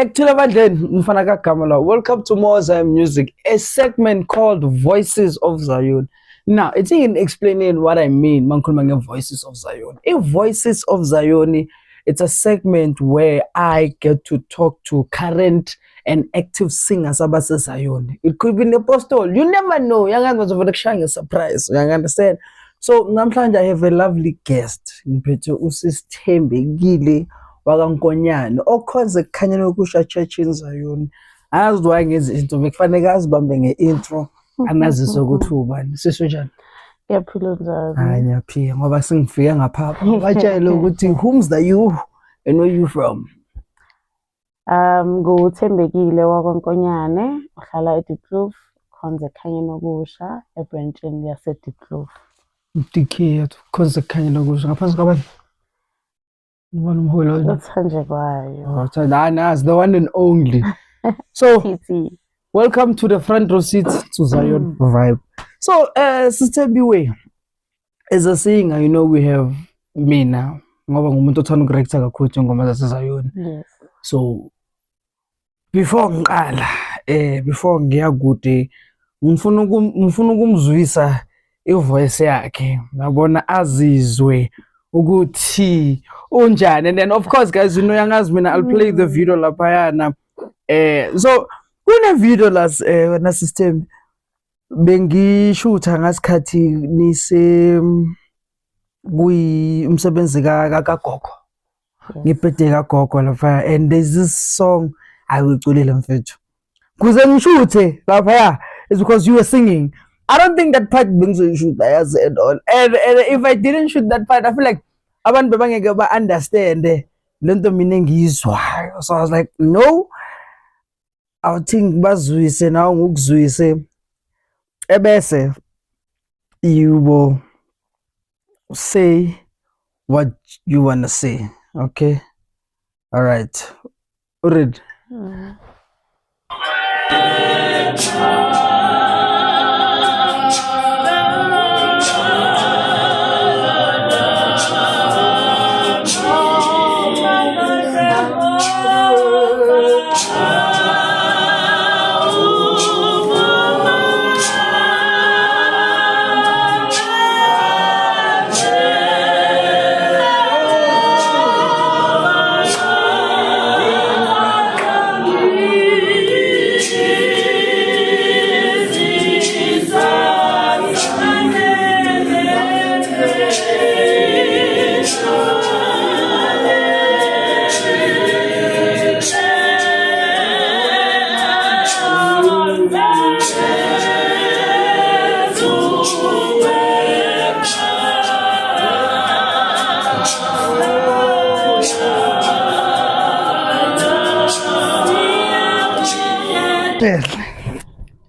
Actually, Mfana Kamala, welcome to More Zion Music, a segment called Voices of Zion. Now, it's in explaining what I mean, Mankulmange Voices of Zion. In Voices of Zion, it's a segment where I get to talk to current and active singers about Zion. It could be an apostle. You never know. Young was over the shine a surprise. You understand? So, namhlanje I have a lovely guest. Ngiphethe uSisithembe Gile wakaNkonyane okhonze kukhanyeni okusha church in Zion. Azizwa ngezinto bekufanele azibambe ngeintro anazise ukuthi ubani. Sisonjani? Ngiyaphila njani? Hayi ngiyaphila ngoba singifike ngapha. Batshela ukuthi whom's the you and where you from? NguThembekile wakaNkonyane, uhlala eDiepkloof, khonze kukhanyeni okusha ebranchini yaseDiepkloof. DK khonze kukhanyeni okusha ngaphansi kwabani? Ubani umholi wena? Uthanje kwayo. Oh, that's the one and only. So, welcome to the front row seat to Zion Vibe. So, Sister Biwe, as a singer, you know, we have me now. Ngoba ngumuntu othanda ukurecta kakhulu ngoma zaseZion. Yes. So, before ngiqala, before ngiya kude, ngifuna ukumzwisa ivoice yakhe. Ngabona azizwe ukuthi unjani. And then of course guys, you know yangazi mina I'll play the video laphayana. So kune video na system bengishootha ngasikhathi nise kuyi umsebenzi kaGogo. Ngibhede kaGogo lapha, and there's this song ayiculile mfethu. Kuze ngishuthe lapha is because you were singing. I don't think that part bengizoyishoot as at all. And if I didn't shoot that part, I feel like abantu bebangeke ba understand lento mina engiyizwayo. So I was like, no, I think bazwise nawo ngokuzwise ebese you will say what you want to say. Okay, all right, ready?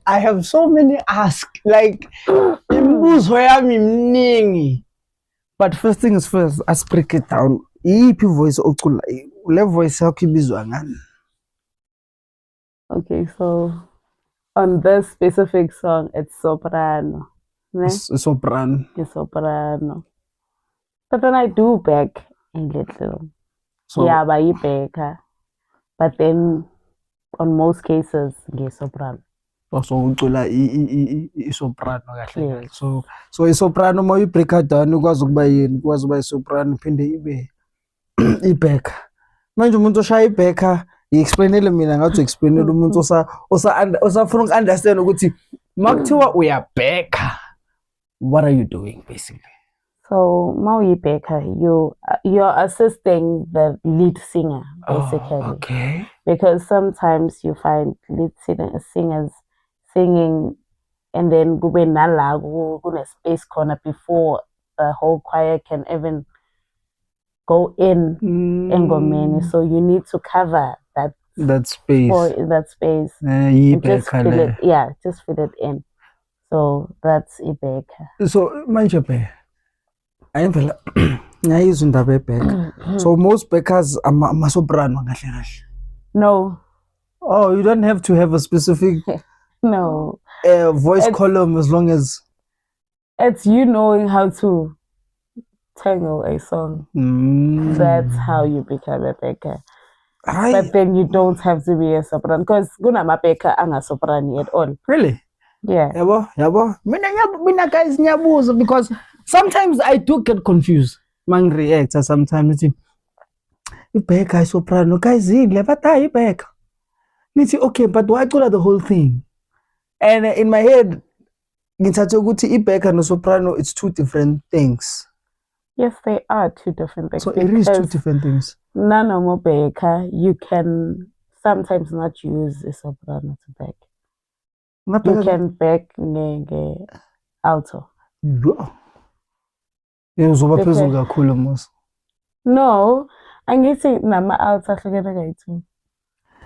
I have so many ask, like imibuzo yami mningi. But first things first, let's break it down. Iphi voice ocula? Le voice yakho ibizwa ngani? Okay, so on this specific song, it's soprano. Soprano. It's soprano. But then I do back a little. So, yeah, but you back. But then on most cases, it's soprano. So ucula soprano kahle. So isoprano uma uyibreak down ukwazi ukuba yini, ukwazi ukuba isoprano phinde ibe iback. Manje umuntu oshaya iback i-explainele mina ngathi explainele umuntu osafuna ukunderstand ukuthi makuthiwa uya back, what are you doing basically? So Maui Baker, you're assisting the lead singer basically. Oh, okay. Because sometimes you find lead singers singing and then go a space corner before the whole choir can even go in and go many. So you need to cover that that space. for that space. And just fill it, just fill it in. So that's ibheka. So manje bhe ayimvela ngiyayizwa indaba yebheka. So most bakers ama-soprano kahle kahle. No. Oh, you don't have to have a specific no voice column as long as it's you knowing how to tangle a song. That's how you become a baker. But then you don't have to be a soprano because kunamabheka angasoprani at all. Really? Yeah. Yabo. Mina guys ngiyabuza because sometimes I do get confused. Mang reactor sometimes ibheka soprano guys yile but ibheka. Nithi okay, but why call the whole thing? And in my head ngithathe ukuthi ibheka no soprano it's two different things. Yes, they are two different things. So it is two different things. Nano bheka, you can sometimes not use a soprano to back. You can back nge alto. Uzoba phezulu kakhulu mos. No, angithi nama alto ahlukene kayi-2.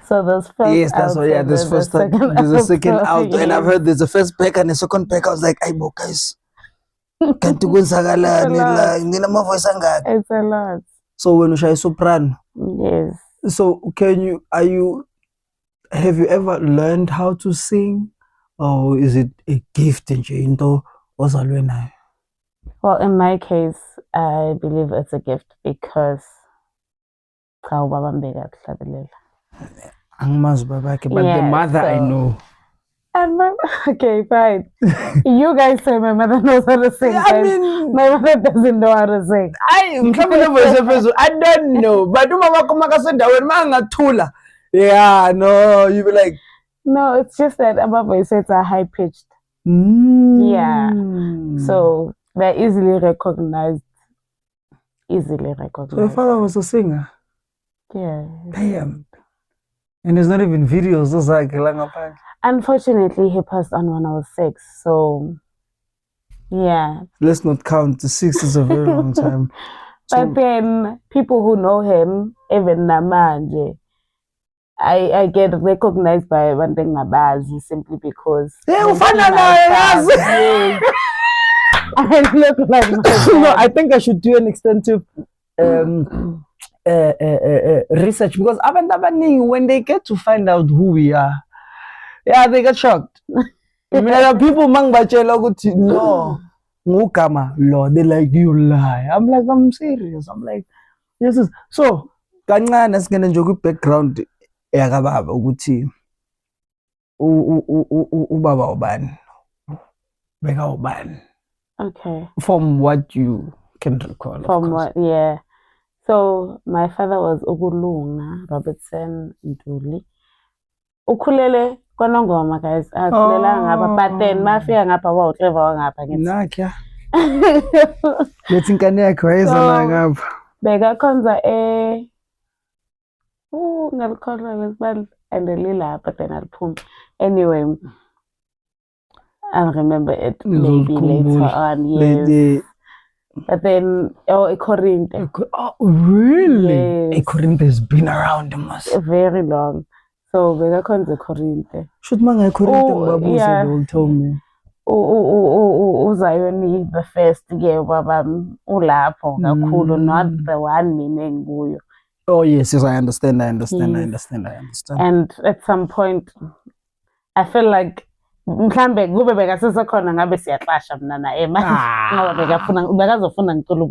So there's first yes, that's what, there's first there's a second alto, and I've heard there's a first back and a second back. I was like, "Ayibo guys, kanti kwenzakalani la ngina ama voice angaka?" It's a lot. So when you shaya soprano, yes. So have you ever learned how to sing, or is it a gift nje into ozalwe nayo? Well, in my case, I believe it's a gift because ubaba mbeka kuhlabelela. Angimazi babakhe, but the mother I know. And okay, fine. You guys say my mother knows how to sing. I mean, my mother doesn't know how to sing. I don't know, but umama makasendaweni mangathula. Yeah, no, you be like, no, it's just that our voices are high pitched. Yeah, so they're easily recognized. So your father was a singer. Yeah. Damn. And there's not even videos. Those are like unfortunately, he passed on when I was 6. So, yeah. Let's not count. 6 is a very long time. But then people who know him, even namanje, I get recognized by one thing Nabazi simply because I look like no, I think I should do an extensive research because when they get to find out who we are, yeah, they get shocked. People no, they're like, you lie. I'm like, I'm serious. I'm like, this is so kancane singena nje ku background yakababa ukuthi ubaba ubani beka ubani. Okay. From what you can recall. From what, yeah. So my father was Ukulunga Robertson Nduli. Ukulele kwanongoma guys. Akulela ngapha but then mafika ngapha wawuhleva ngapha ngithi. Nakya. Lethi inkane yakho wayezana ngapha. Beka khonza ngalikhohlwa lesibali and lila but then aliphuma. Anyway, I'll remember it maybe later on. Yes. But then, a Corinthe. Oh, really? Yes. A Corinthe has been around almost. Very long. So, we got the Corinthe. Should man a Corinthe, they will tell me. Uzayoni the first year, Baba Ulapo, Nakulu, not the one meaning Buyo. Oh, yes, I understand. Yes. And at some point, I feel like mhlambe kube bekasisekhona ngabe siyaqasha mina naye ngoba bekazofuna ngicela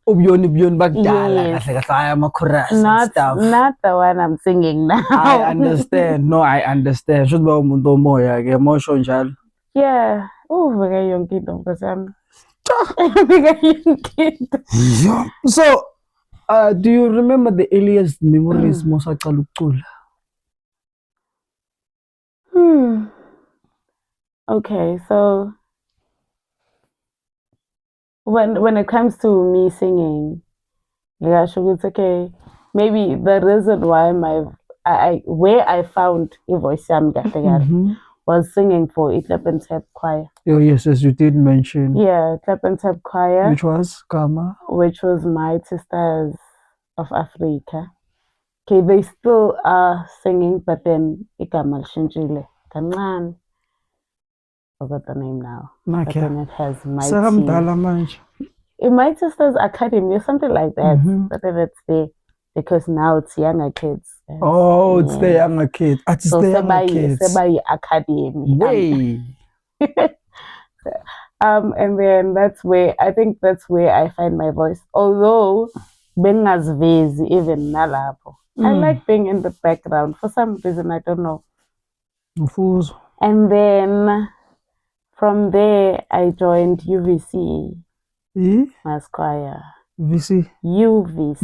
ubuyoni bakudala kahle kahle ama-chorus stuff. Not the one I'm singing now. I understand. No, I understand. Should be umuntu omoya ke mosho njalo. Yeah. Beka yonke into nkosami. Beka yonke into. So, do you remember the earliest memories mosaqala ukucula? Okay, so when it comes to me singing, it's okay. Maybe the reason why where I found a voice was singing for Klep and Tap Choir. Oh yes, as you did mention. Yeah, Klep and Tap Choir. Which was Kama? Which was My Sisters of Africa. okay, they still are singing, but then igama lishintshile kancane. Forgot the name now. But Okay. then it has Sekamdala manje. My Sister's Academy or something like that. Mhm. But then it's there because now it's younger kids. Oh, it's the younger kid. It's So the younger kids. Sebai Academy. Way. And then that's where I find my voice. Although bengazivezi even nalapho. I like being in the background for some reason, I don't know. Mfuzo. And then from there I joined UVC. Mass choir. VC. UVC.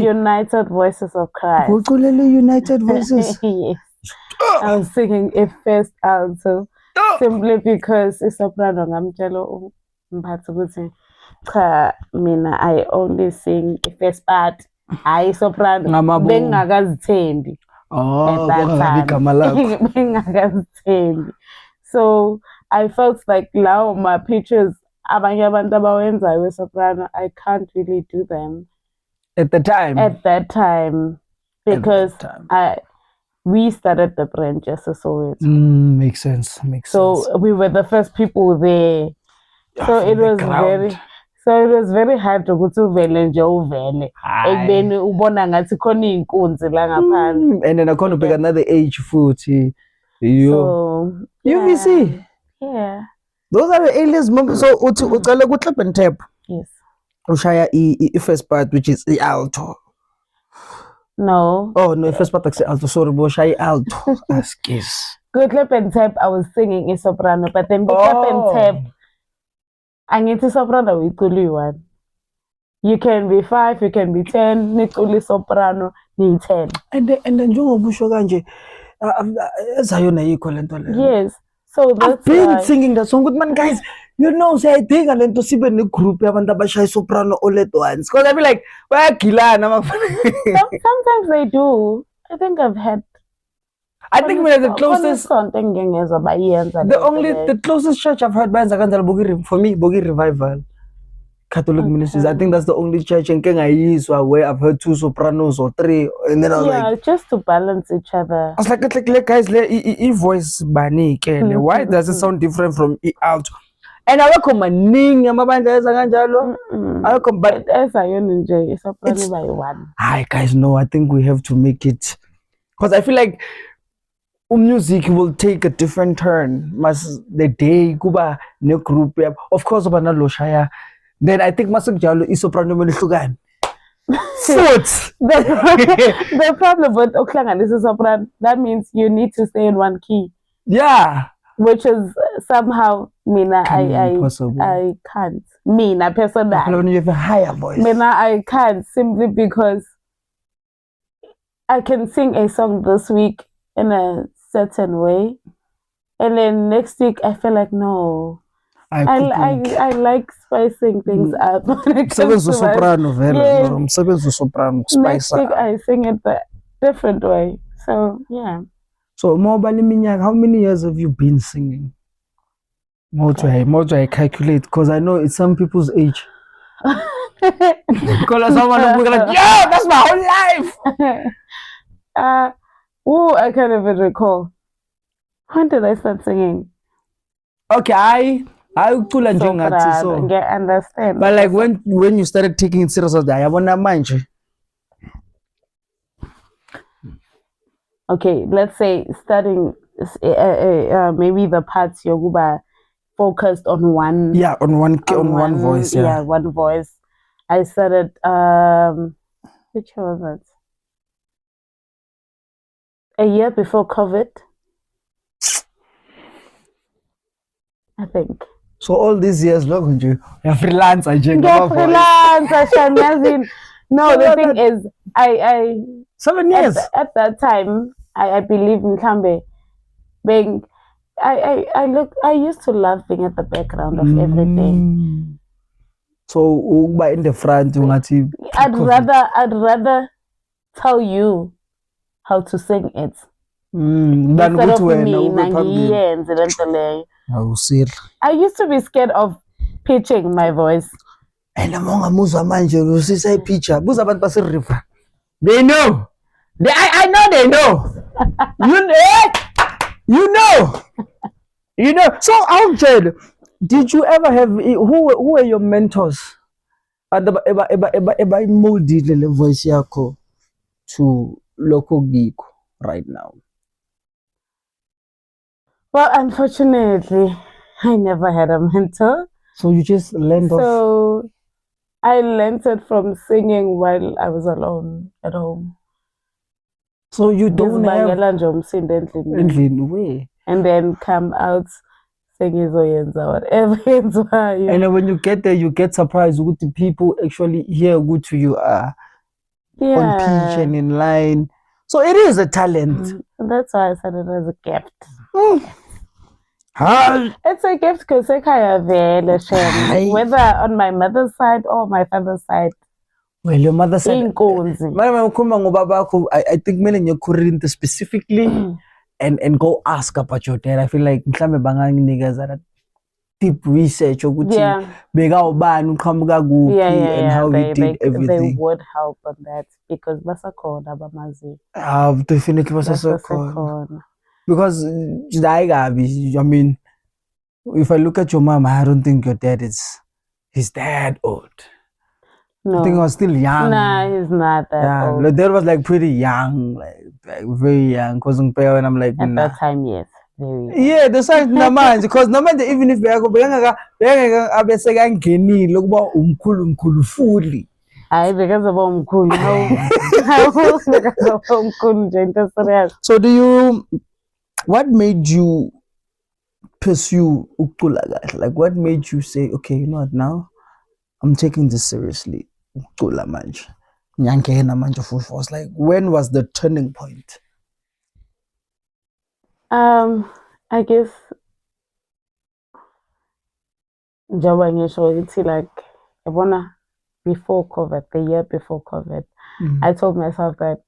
United Voices of Christ. United Voices. Yes. I was singing a first alto simply because isoprano ngamtshela umphathi ukuthi cha mina I only sing a first part. Hayi soprano bengingakazithembi. Bengingakazithembi. So I felt like lawo my pitches abanye abantu abawenzayo we-soprano, I can't really do them at that time because we started the branch as a Soweto. Makes sense. So we were the first people there. So it was very hard ukuthi uvele nje uvele ekubeni ubona ngathi khona inkunzi la ngaphandle. And then akhona ubheka another age futhi. So UVC. Yeah. Those are the alias members. So ucale ku Clip and Tap. Yes. Ushaya first part, which is the alto. No. Oh no, first part is alto. Sorry, Boshaya alto. Excuse. Good Clip and Tap, I was singing a soprano, but then with Clip and Tap, I need to soprano with one. You can be 5, you can be 10. Nicoli soprano, need 10. And then njengobusho kanje, ezayona yikho lento le. Yes. So that's I've been singing that song. Good man, guys. You know, say I think I'm to see the group yabantu abashaya soprano all at once. Because I feel like bayagilana. Sometimes they do. I think we're the closest. The closest church I've heard bands for me, Bogi Revival, Catholic Ministries. I think that's the only church in Kenya where I've heard 2 sopranos or 3, and then I was like, just to balance each other. I was like guys, voice bani why does it sound different from alto? And I welcome my ning, I welcome, but as I enjoy, it's probably by one. Hi guys, no, I think we have to make it, because I feel like music will take a different turn. The day kuba new group, of course, abana loshaya. Then I think masuk jalo isoprano menihlukan. Foot. The problem with Oklangan is soprano. That means you need to stay in one key. Yeah. Which is somehow Mina I can't. Mina personally. You have a higher voice. Mina I can't, simply because I can sing a song this week in a certain way, and then next week I feel like no. I like spicing things up. Soprano, soprano, next week I sing it a different way. So yeah. So how many years have you been singing? More to I calculate, because I know it's some people's age. Because someone will be like, yo, that's my whole life. I can't even recall. When did I start singing? Okay, I understand. But like when you started taking it serious, I wanna mind you. Okay, let's say starting maybe the parts Yoguba focused on one. Yeah, on one voice. Yeah, one voice. I started which was it? A year before COVID, I think. So all these years, look, you're freelance. No, the thing is, I 7 years at that time. I believe in Kambe being. I used to love being at the background of everything. So in the front, I'd rather tell you how to sing it. Instead of me, I used to be scared of pitching my voice. And among manje usisa picture buza abantu base river. They know. I know they know. You know. You know. So, Alfred, did you ever have who were your mentors? Eba molded le voice yako to local geek right now. Well, unfortunately, I never had a mentor. So you just learned off. So I learned it from singing while I was alone at home. So you don't have endlini way. And then come out singing whatever. And then when you get there, you get surprised with the people actually hear good to you are on pitch and in line. So it is a talent. That's why I said it as a gift. It's a gift because whether on my mother's side or my father's side. Well, your mother said, I think in your career specifically and go ask about your dad. I feel like niggas that deep research or good and how he did everything. They would help on that because definitely was because I mean, if I look at your mom, I don't think your dad he's that old. No. I think he was still young. Nah, he's not that old. The dad was like pretty young, like very young. Because and I'm like, at that time, yes. Yeah, the sign naman because naman even if look about fully. I because of umkhulu. So what made you pursue ukucula? Like what made you say, okay, you know what, now I'm taking this seriously. Ukucula manje. Nyangena manje futhi. Was like, when was the turning point? I guess like before COVID, the year before COVID, I told myself that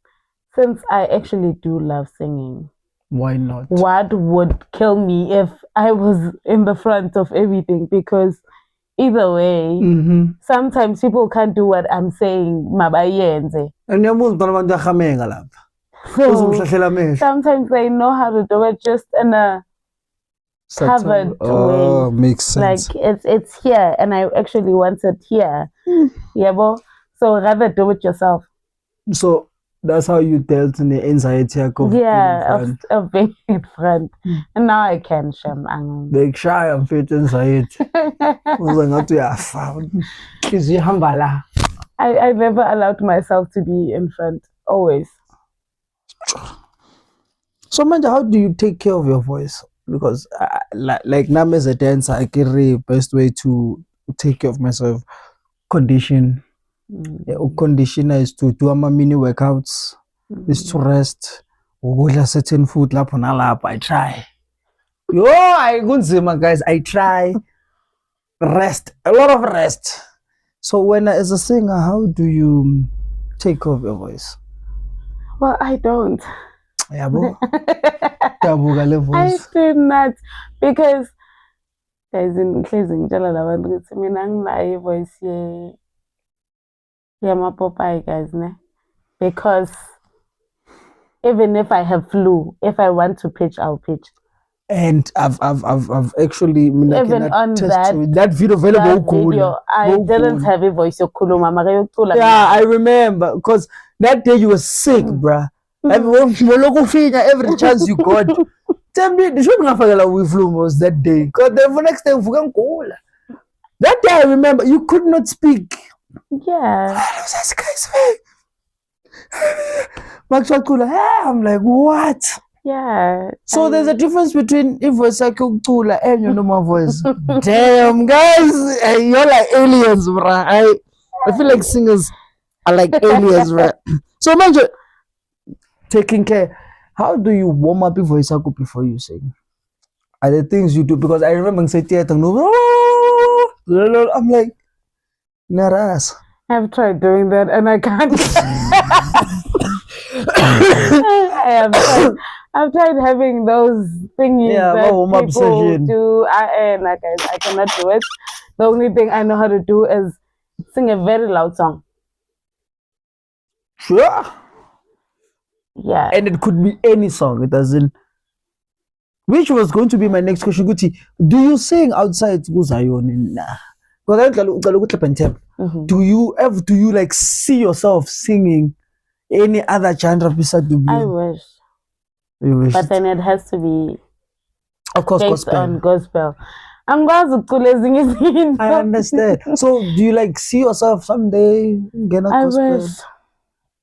since I actually do love singing, why not? What would kill me if I was in the front of everything? Because either way, sometimes people can't do what I'm saying. So sometimes they know how to do it just in a covered way. Makes sense. Like it's here, and I actually want it here. Yeah, so rather do it yourself. So that's how you dealt in the anxiety of being in front. And now I can shame. Big shy and fit anxiety. I never allowed myself to be in front. Always. So, Manja, how do you take care of your voice? Because, like now as a dancer, I get the best way to take care of myself. Condition. Conditioner is to do my mini workouts. Is to rest. Certain food lap on a lap. I try. Guys. I try. Rest. A lot of rest. So, when as a singer, how do you take care of your voice? Well, I don't. Yeah, I do not because guys in voice my Popeye guys because even if I have flu, if I want to pitch, I'll pitch. And I've actually even on that video available. I didn't have a voice. Yeah, I remember because that day you were sick, bruh. Every chance you got. Tell me, the show with flu was that day. Because the next time that day I remember you could not speak. Yeah. I'm like, what? Yeah. So there's a difference between if voice like Tula and your normal voice. Damn, guys, you're like aliens, bruh. I feel like singers are like aliens, bruh. So imagine taking care. How do you warm up your voice before you sing? Are there things you do? Because I remember saying theater, I'm like, naras. I've tried doing that and I can't. I've tried having those thingies that people do. I cannot do it. The only thing I know how to do is sing a very loud song. Sure. Yeah. And it could be any song. It doesn't. Which was going to be my next question. Guti, do you sing outside Zion? Nah. Mhm. Do you like see yourself singing any other genre besides the I blues? wish. You wish. But then it has to be Of course, based gospel. on gospel. Angikwazi ukucula ezinye izinto. I understand. So do you like see yourself someday get a I gospel wish.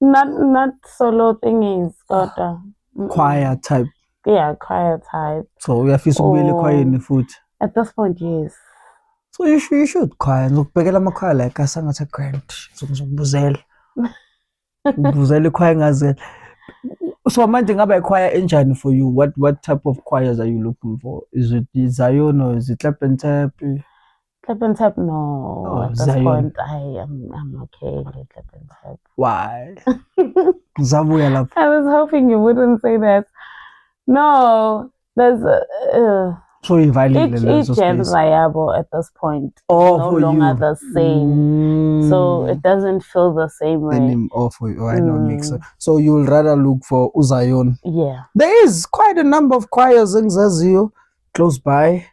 Not solo thingies, kodwa. choir type? Yeah, choir type. So we have to be choir in the food. At this point, yes. So you should choir. Look, begela machoir like asanga a grand. So buzela. Buzela choir ngazel. So manje ngabe choir enjani for you? What type of choirs are you looking for? Is it Zion or is it Clap and Tap? Clap and Tap, no. Oh, at this Zion. point, I'm okay with Clap and Tap. Why? Zabuya lapho. I was hoping you wouldn't say that. No, there's so each genre yabo at this point no longer the same. So it doesn't feel the same way. For you. I know makes sense. So you'll rather look for Zion. Yeah. There is quite a number of choirs in Zazio close by.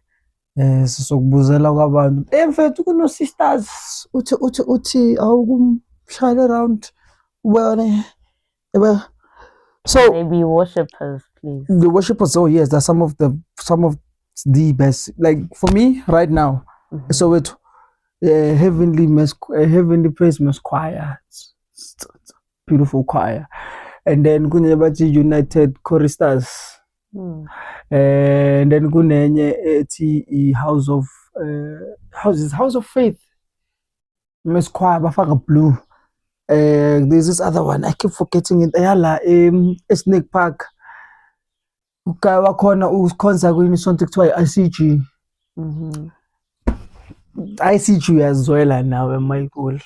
Sokubuzela kwabantu. Emfethu kuno sisters uthi awukumshaya around well. So maybe worshippers, please. The worshippers, oh yes, that's some of the best. Like for me right now, so it heavenly praise mass choir, it's beautiful choir, and then kunebati United Choristers, and then kunenye House of Faith mass choir bafaka blue. There's this other one I keep forgetting it. Ayala Snake Park. Wakhona ukhonza kwinisonto kuthiwa ICG. ICG as well now eMayipola.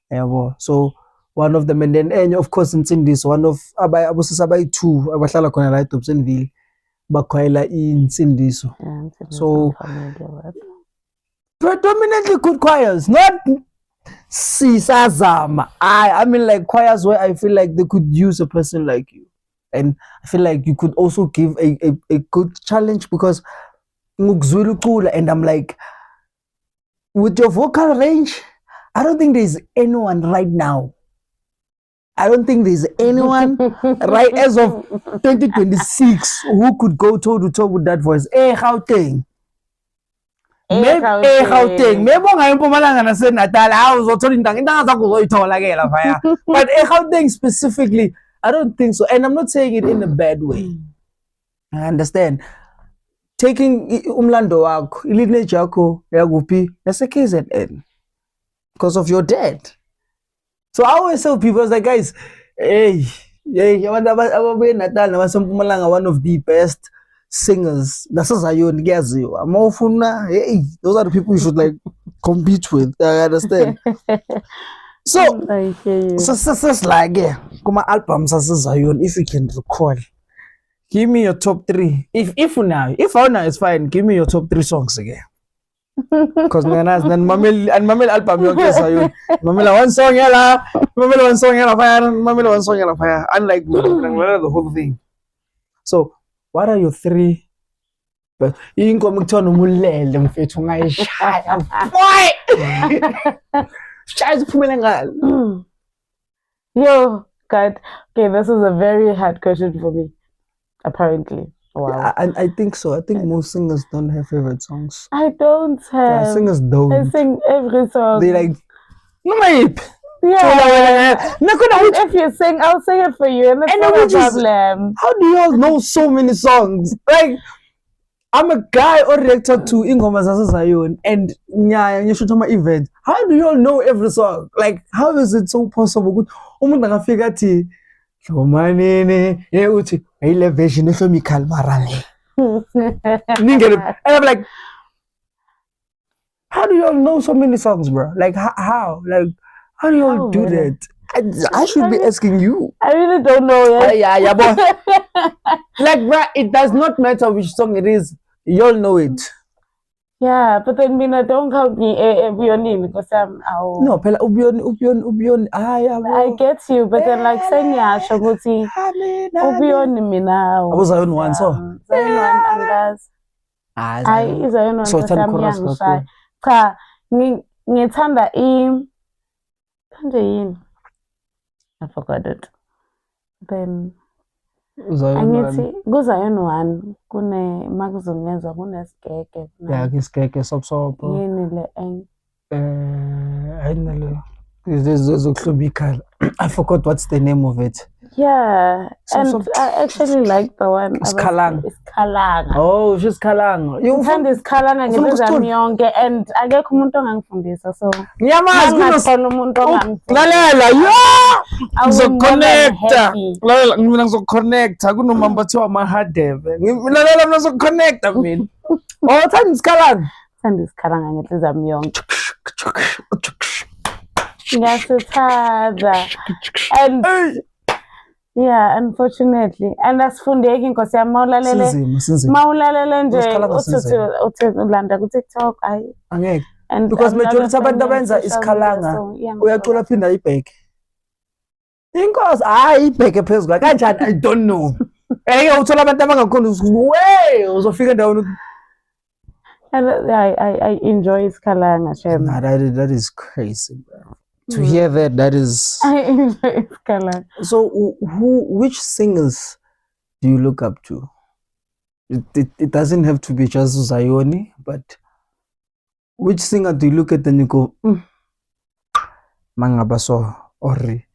Yabo. So one of them, and then enye of course Nsindiso, one of abosisi abayi-2 abahlala khona la eDobsonville bakhwela iNsindiso. So predominantly good choirs, not Sisazama. I mean like choirs where I feel like they could use a person like you. And I feel like you could also give a good challenge because and I'm like, with your vocal range, I don't think there's anyone right now. I don't think there's anyone right as of 2026 who could go toe to toe with that voice. Gauteng. Maybe Gauteng. Maybe ungayiMpumalanga naseNatal awuzothola intanga zakho uzoyithola ke lapha. But Gauteng specifically, I don't think so. And I'm not saying it in a bad way. I understand. Taking umlando wakho, lineage yakho yakuphi yase-KZN because of your dad. So I always tell people, I was like, guys, hey, abantu ababuye eNatal nabaseMpumalanga, one of the best singers. NaseZion kuyaziwa. Amawufuna, hey, those are the people you should like compete with. I understand. So, I hear you. So like kuma albums Zion, if you can recall, give me your top 3. If now it's fine, give me your top 3 songs again. Because Mamel album your Zion. Mamela one song yala, Mamela one song yala fire, Mamela one song yala fire. Unlike the whole thing. So, what are your 3? But you ain't coming to mulele mfethu ngayishaya. Boy! Yo, God. Okay, this is a very hard question for me. Apparently. Wow. Yeah, I think so. I think most singers don't have favorite songs. I don't have. Yeah, singers don't. I sing every song. They like, no, mate. Yeah. If you sing, I'll sing it for you. And that's not a problem. How do you all know so many songs? Like, I'm a guy or reactor to Ingoma Zazazayon and you should my event. How do you all know every song? Like, how is it so possible? Umuntu angafika athi Shomanene uthi elevation ehlomikal marale. And I'm like, how do you all know so many songs, bro? Like how? Like how do you all do that? I should be asking you. I really don't know. Yeah, boy. Like, bro, it does not matter which song it is. You all know it. Yeah, but then mina don't count me ebuyonini because No, phela ubuyoni. I get you, but then like sengiyasho ukuthi ubuyoni mina. Zion one so. Zion one angazi. Hayi Zion one So sami yangishaya. Cha, ngithanda kanje yini? I forgot it. Then angithi kuZion one kune makuzongezwa kunesigege. Yeah, isigege sobusobo. Yini le ayinalo. Zokuhlubikhala. I forgot what's the name of it. Yeah, and I actually like the one. Isikhalanga. Oh, she's Khalanga. Ngithanda isikhalanga ngezami yonke and akekho umuntu ongangifundisa so. Ngiyamazi kunokhona umuntu ongangifundisa. Lalela, ngizoconnecta. Lalela mina ngizoconnecta kunomamba thiwa Mahadeve. Lalela mina ngizoconnecta mina. Oh, thanda isikhalanga. Thanda isikhalanga ngezami yonke. Ngiyasithanda. And yeah, unfortunately. And asifundeki Nkosi yami mawulalele nje uthi ulanda ku TikTok angeke. Because majority abantu abenza isikhalanga uyacula phinda ibheke. Inkosi ibheke phezulu kanjani I don't know. Uthola abantu abangakhona uzofika endaweni. I enjoy isikhalanga Shem. Nah, that is crazy, bro. To hear that is. I enjoy isikhalanga. So, which singers do you look up to? It doesn't have to be just Zayoni, but which singer do you look at and you go, Mangabaso Ori,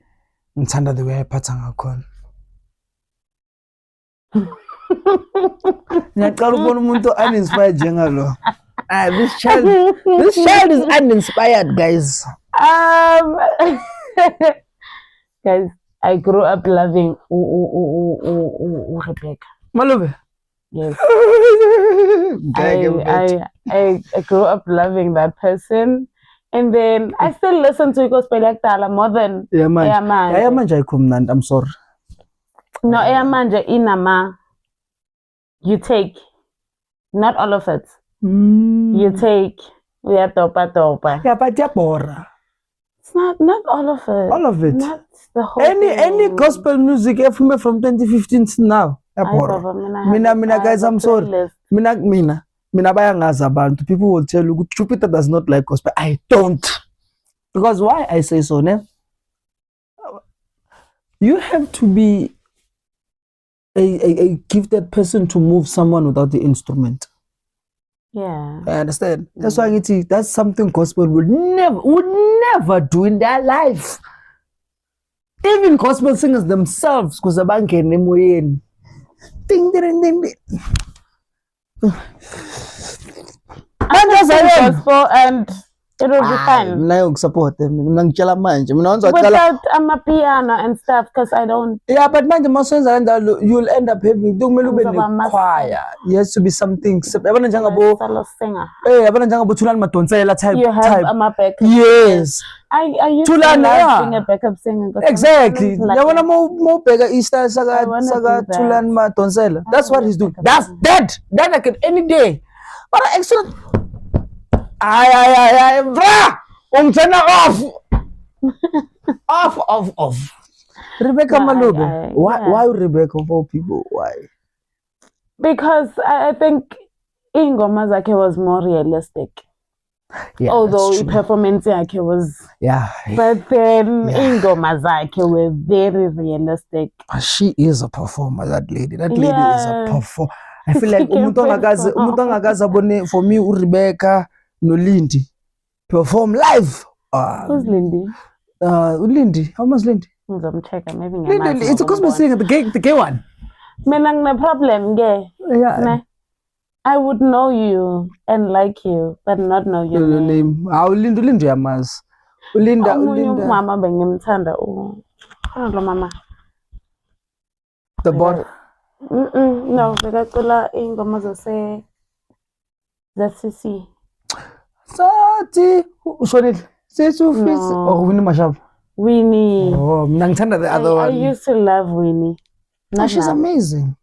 Ntanda the way Patanga Kon? Uninspired Jengalo. This child is uninspired, guys. Guys, I grew up loving Rebecca. Malube. Yes. I grew up loving that person. And then I still listen to gospel like Tala more than Eyamanja. I'm sorry. No, Eyamanja inama. You take. Not all of it. You take. We have topa. Yeah, but Yapora. It's not all of it. All of it. Not the whole any gospel music from 2015 to now. Mina guys, I'm sorry. Mina bayangazi abantu. People will tell you Jupiter does not like gospel. I don't. Because why I say so, ne? You have to be a gifted person to move someone without the instrument. Yeah. I understand. That's why that's something gospel would never do in their life. Even gospel singers themselves, because the bank and ding ding. Gospel and it will be fine. I support them. Without piano and stuff, because I don't. Yeah, but you'll end up having choir. It has to be something. Solo singer. Type. You have a backup. Yes. I used to love being a backup singer. Exactly. That's what he's doing. That's dead. That I can any day. But excellent. Turn off. Rebecca Malube. Why Rebecca of all people? Why? Because I think Ingoma Zake was more realistic. Yeah, although performance Zake was. Yeah. But then Ingoma Zake were very realistic. She is a performer, that lady. That lady is a performer. I feel like for me, Rebecca no Lindy perform live. Who's Lindy? Lindy. How much Lindy? I'm checking. Maybe Lindy. It's a gospel singer, the gay one. Menang no problem, gay. Yeah. I would know you and like you, but not know your name. Lindy Amas. Linda. Mama bengimthanda. Hello, mama. The board. No, bekacula ingoma zase ZCC. Sati ushonile. Sesufisi Winnie Mashaba. Winnie. Oh, ngithanda the other one. I used to love Winnie. She's amazing.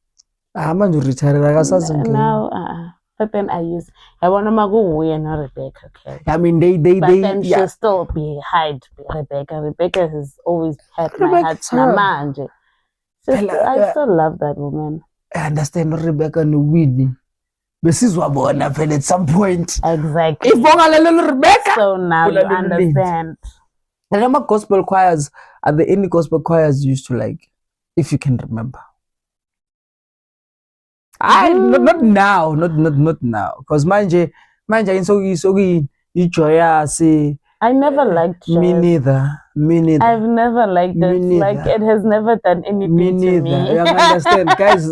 Manje retire akasazi now but then I use I want to go and not Rebecca. Okay. I mean, But then yeah. she'll still be hide Rebecca. Rebecca has always had my heart. Rebecca's her. Namanje. I still love that woman. I understand Rebecca no Whitney. Besizwa bona phela at some point. Exactly. If bongalelo Rebecca. So now you understand. And I'm gospel choirs, are there any gospel choirs you used to like, if you can remember? Not now, not now. Because manje in joyous. I never liked jazz. Me neither. I've never liked it. Like it has never done anything to me. You understand, guys?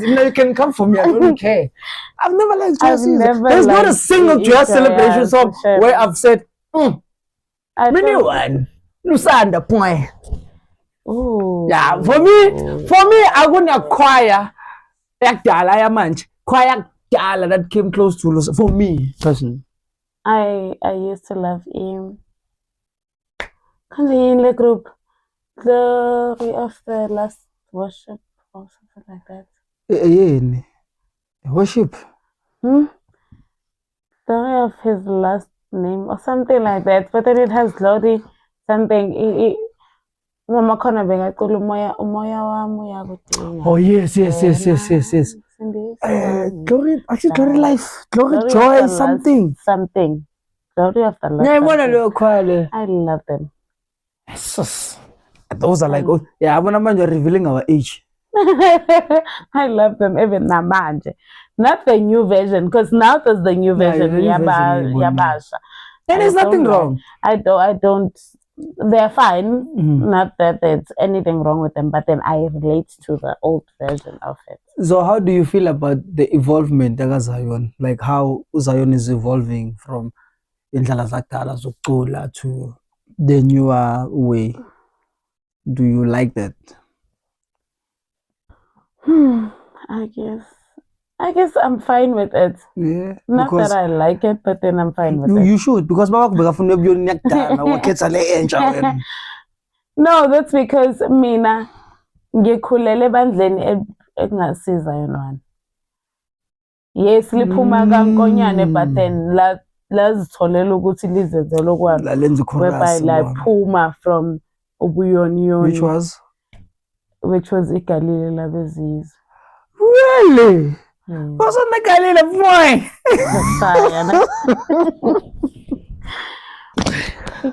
You can come for me. I don't care. I've never liked jazz. There's not a single jazz celebration song where I've said, one. Lusanda point. Oh. Yeah, for me, I wouldn't acquire choir that came close to Lusanda. For me, personally. I used to love him. In the group, Glory of the Last Worship or something like that. Worship. Glory of his last name or something like that. But then it has glory something. Mama khona bekacula umoya Oh yes. Glory, actually glory life, glory joy, something. Glory of the Lord. Yeah, I love them. Those are like, I want to revealing our age. I love them even namanje. Not the new version, because now there's the new version. Yabasha. And there's nothing wrong. I don't. They're fine. Not that there's anything wrong with them, but then I relate to the old version of it. So how do you feel about the evolvement of Zion? Like how Zion is evolving from indlela zakudala zokucula to the newer way? Do you like that? I guess I'm fine with it. Yeah. Not that I like it, but then I'm fine with it. You should, because no, that's because mina ngikhulele bandleni ekungasiza yona. Yes, liphuma kankonyane, but then lazitholela ukuthi lizenze lokwalo. Whereby laphuma from ubuyoniyoni. Which was iGalile labezizwe. Really? What's on the Galila boy?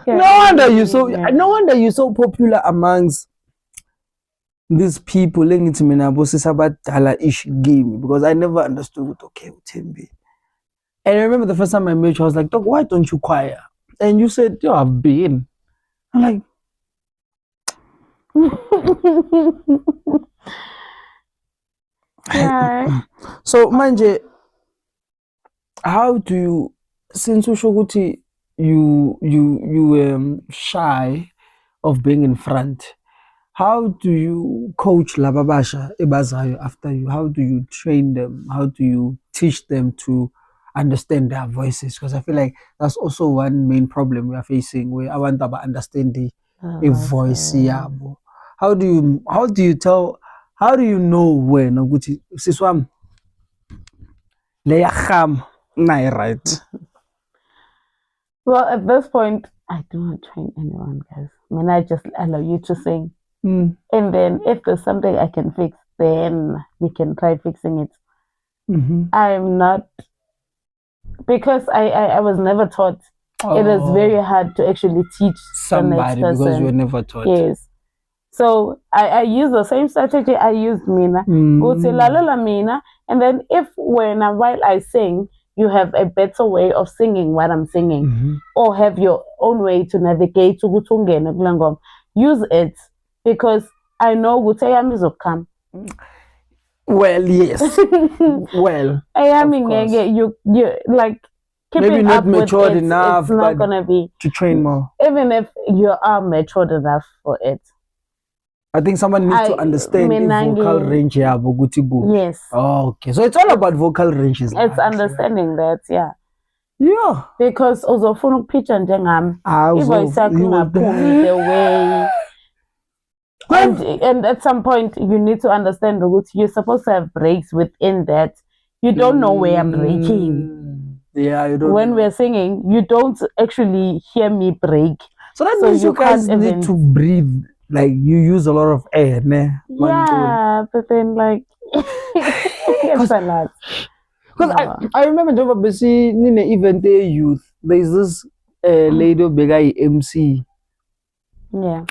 No wonder you're so popular amongst these people. Ish game, because I never understood okay Uthembi. And I remember the first time I met you, I was like, Doc, why don't you choir? And you said, yo, I've been. I'm like, so manje, how do you, since Ushoguti you shy of being in front, how do you coach Lababasha Ebazayo after you? How do you train them? How do you teach them to understand their voices? Because I feel like that's also one main problem we are facing, where I want to understand the voice. How do you know when Oguti Siswam Leacham right? Well, at this point, I do not train anyone, guys. I mean, I just allow you to sing. And then if there's something I can fix, then we can try fixing it. I'm not, because I was never taught. It is very hard to actually teach somebody because you were never taught. Yes. So I use the same strategy I used Mina. Go to la Mina, and then while I sing, you have a better way of singing what I'm singing, or have your own way to navigate to Gutungene. Use it, because I know Gutayam is come. Well, yes. Well, I am you like keeping maybe not up matured with enough, it's not gonna be to train more. Even if you are matured enough for it. I think someone needs to understand the vocal range. Yes. Oh, okay. So it's all about vocal ranges. It's understanding that, yeah. Yeah. Because also for picture and voice the way. And at some point you need to understand that you're supposed to have breaks within that you don't know where I'm breaking. Yeah, you don't. When we're singing, you don't actually hear me break. So that means you guys need to breathe. Like you use a lot of air, ne? Yeah, but then like it's a lot. Because I remember Jova Bessie in the event youth. There's this lady big MC. Yeah.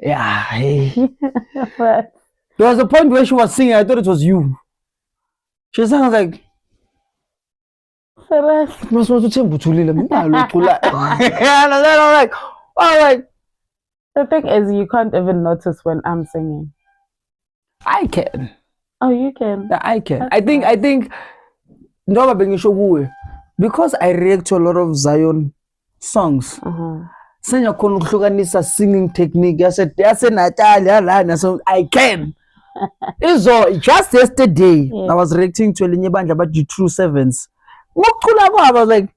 Yeah. Hey. But There was a point where she was singing. I thought it was you. She sounds like. I was like, all right. The thing is, you can't even notice when I'm singing. I can. Oh, you can. Yeah, I can. I think. No, because I react to a lot of Zion songs. Singing technique. I said, so I can. So just yesterday, I was reacting to Elinye Bandla about the True Sevens. I was like,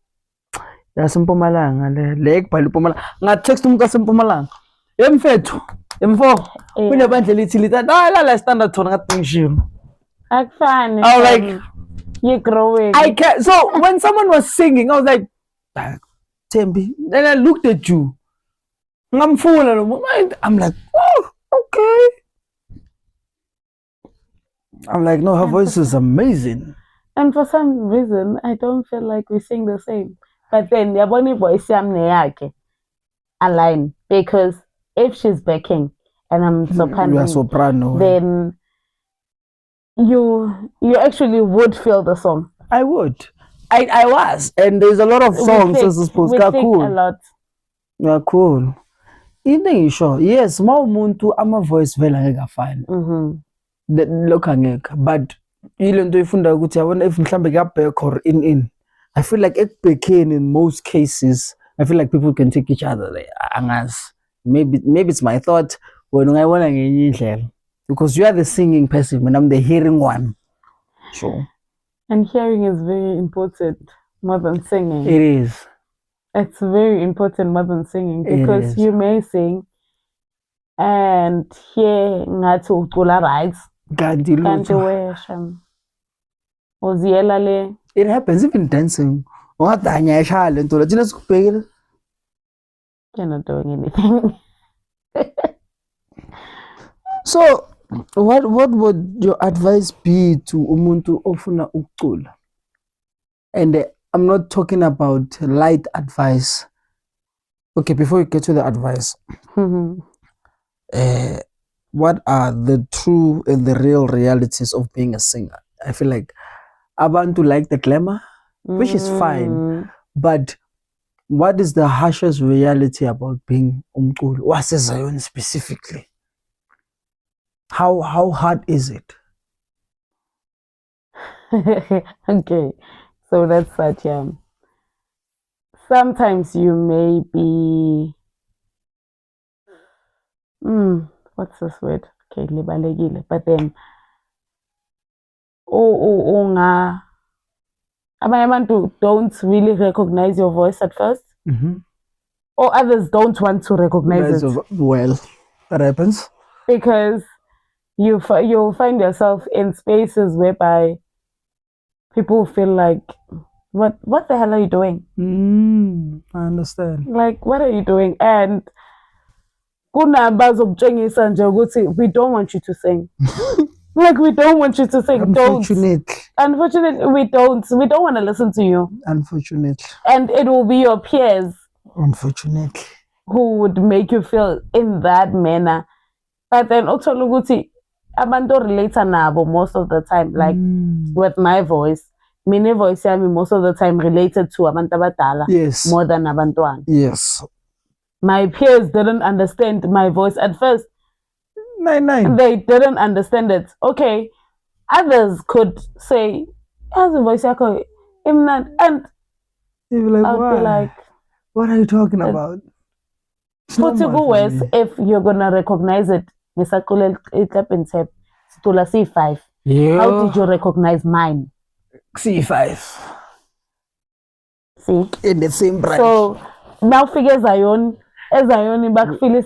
"That's Mpumalanga, leg by Mpumalanga." I text him because Mpumalanga. M4, when you went a little, I stand at on Like fun. I was like, you're growing. I can't. So when someone was singing, I was like, Tembi. Then I looked at you. I'm full and I'm like, oh, okay. I'm like, no, her voice is amazing. And for some reason, I don't feel like we sing the same. But then the only voice I'm align, because if she's backing and I'm soprano, then you actually would feel the song. I would. I was, and there's a lot of songs as supposed to cool. A lot. Yeah, cool. You sure? Yes, more muntu ama voice vela ngeka fine. Look but ilento ifunda ukuthi yabona if mhlambe ka back or in. I feel like ekbekeni in most cases, I feel like people can take each other there. Angas. Maybe it's my thought when I want to because you are the singing person and I'm the hearing one. Sure. And hearing is very important more than singing. It is. It's very important more than singing because you may sing and hear ngathi ucula right. It happens even dancing. You're not doing anything. So, what would your advice be to umuntu ofuna ukucula? And I'm not talking about light advice. Okay, before we get to the advice, what are the true and the real realities of being a singer? I feel like abantu like the glamour, which is fine, but what is the harshest reality about being umculi? What's Zion specifically? How hard is it? Okay, so that's that. Sometimes you may be what's this word? Okay, libalekile. But then abantu don't really recognize your voice at first. Or others don't want to recognize it. Well, that happens. Because you'll find yourself in spaces whereby people feel like, what the hell are you doing? I understand. Like, what are you doing? And we don't want you to sing. Like, we don't want you to sing. Unfortunately, we don't want to listen to you. Unfortunately. And it will be your peers. Unfortunately. Who would make you feel in that manner. But then also abantu relate nabo most of the time, like with my voice. My voice most of the time related to abantu abadala. Yes. More than abantwana. Yes. My peers didn't understand my voice at first. They didn't understand it. Okay. Others could say, as a voice and I'll be like, what are you talking about? If you're gonna recognize it, C5. How did you recognize mine? C5. See? In the same branch. So now figure Zion back feeling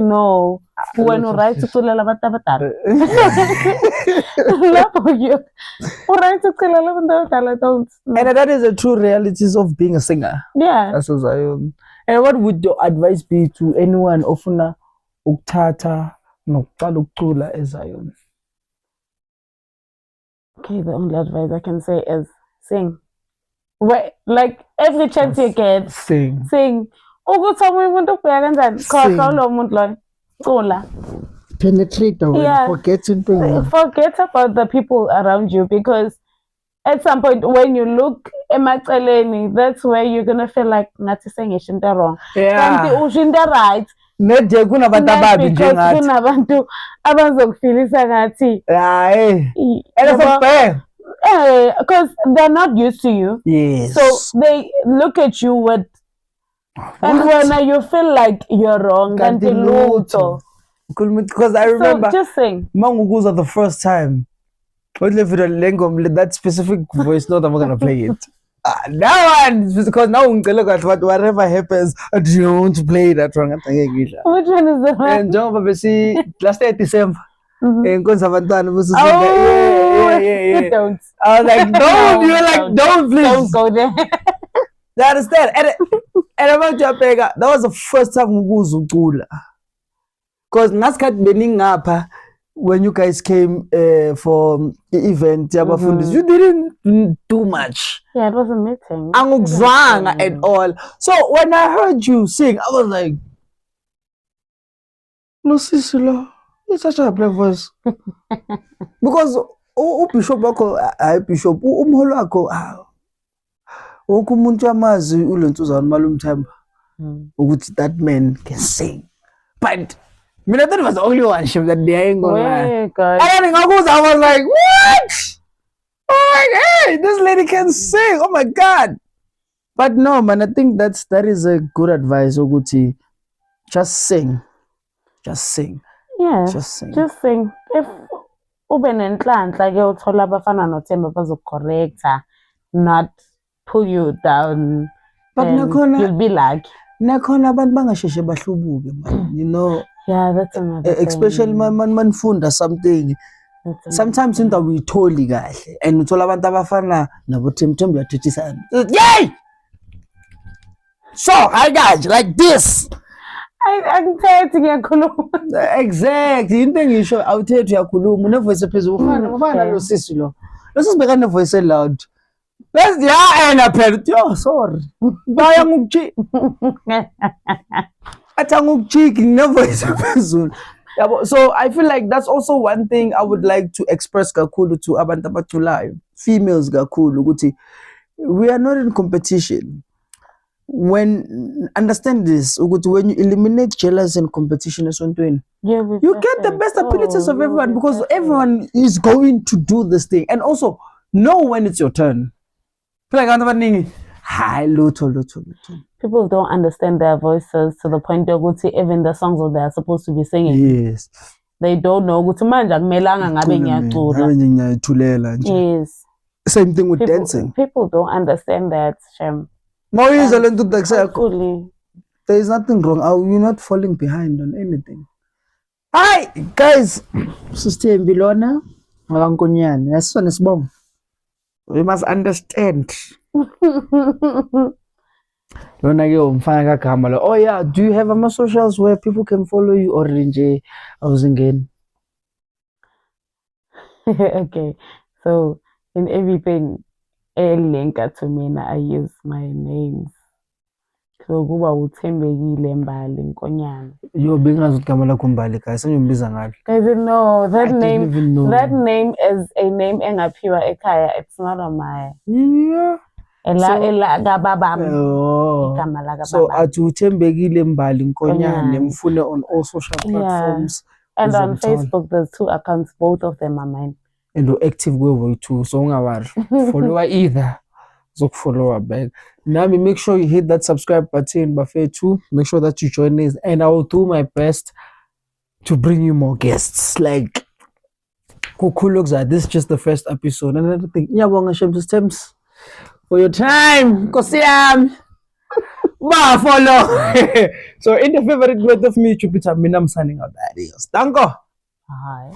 no. when uright ukuculela abantu abadala lapho uright ukuculela abantu abadala don't. And that is the true realities of being a singer. Yeah. That's what I And what would your advice be to anyone ofuna ukuthatha nokuqala ukucula eZion? Okay, the only advice I can say is sing. Wait, like every chance you get, Sing. Ukuthi omunye umuntu ubheka kanjani? Khohlwa lo muntu lo. Cula. Penetrate the word. Forget about the people around you, because at some point when you look emaceleni, that's where you're gonna feel like ngathi sengisho into wrong. Kanti usho into right. Nede kunabantu ababi njengathi. Kunabantu abazokufilisa ngathi. Hayi. Elesebhe. Because they're not used to you. Yes. So they look at you with, and when you feel like you're wrong, kanti lutho. Because I remember, so just sing. Manguguza the first time. That specific voice note, I'm not gonna play it. That one, because now whatever happens, I don't play that one. Which one is the one? And John Babesi, last year December. And yeah. Don't. I was like, don't. You're like, don't, please. Don't go there. You understand? And about Japega, that was the first time Nguguza ucula. Because Naskat bening ngapha, when you guys came for the event, you didn't do much. Yeah, it was a meeting. Angukzwanga at all. So when I heard you sing, I was like, no, Sisilo, it's such a black voice. Because Bishop wako, Bishop, umholo wako, ukumuntu amazi uLentuzana Malumthemba, ukuthi that man can sing. But I thought it was the only one show that day. And I was like, what? Oh, hey, this lady can sing. Oh my God. But no, man, I think that is a good advice, Oguti. Just sing. Just sing. Yeah. Just sing. Just sing. If ubenenhlanhla ke uthola abafana noThemba bazocorrecta, not pull you down. But you'll be like. Nakhona abantu bangasheshe bahlubuke, man. You know. Yeah, that's another especially thing. man funda something. Sometimes into we totally kahle and uthola abantu abafana nabo Themba uyathethisana. Yay! So, hi guys, like this. Angithethe ngiyakhuluma. Exactly. Into engisho awuthethe uyakhuluma unevoice ephezulu ufana lo sisi lo. Lo sisi beka nevoice loud. Let's and a yo, sorry. Baya ngukchi. So I feel like that's also one thing I would like to express kakhulu to abantu abaculayo, females kakhulu ukuthi we are not in competition. When understand this, ukuthi when you eliminate jealousy and competition esontweni, you get the best abilities of everyone because everyone is going to do this thing, and also know when it's your turn. Hi, Luto. People don't understand their voices to the point they go to even the songs that they're supposed to be singing. Yes. They don't know. Yes. Same thing with dancing. People don't understand that, Shem. There is nothing wrong. You're not falling behind on anything. Hi, guys. Sister Bilona. This one is bomb. We must understand. Oh yeah, do you have my socials where people can follow you or Rinje? I was again. Okay, so in everything a link to me, I use my names. So kuba uThembekile Mbali Nkonyane. You're being asked Kamala Kumbali, guys. Guys, no, that name is a name engaphiwa ekhaya. It's not on my. Yeah. So uThembekile Mbali Nkonyane mfune on all social platforms. Yeah. And on Facebook, there's 2 accounts. Both of them are mine. And we're active way too. So follow either. So follow back. Now make sure you hit that subscribe button, buffet too. Make sure that you join us, and I will do my best to bring you more guests. Like Kuku looks at this is just the first episode, and another thing. Yeah, Wanga Shem Systems for your time. Kosiam. follow. So in the favorite word of me, Jupiter, I'm signing out. Adios. Danko. Hi.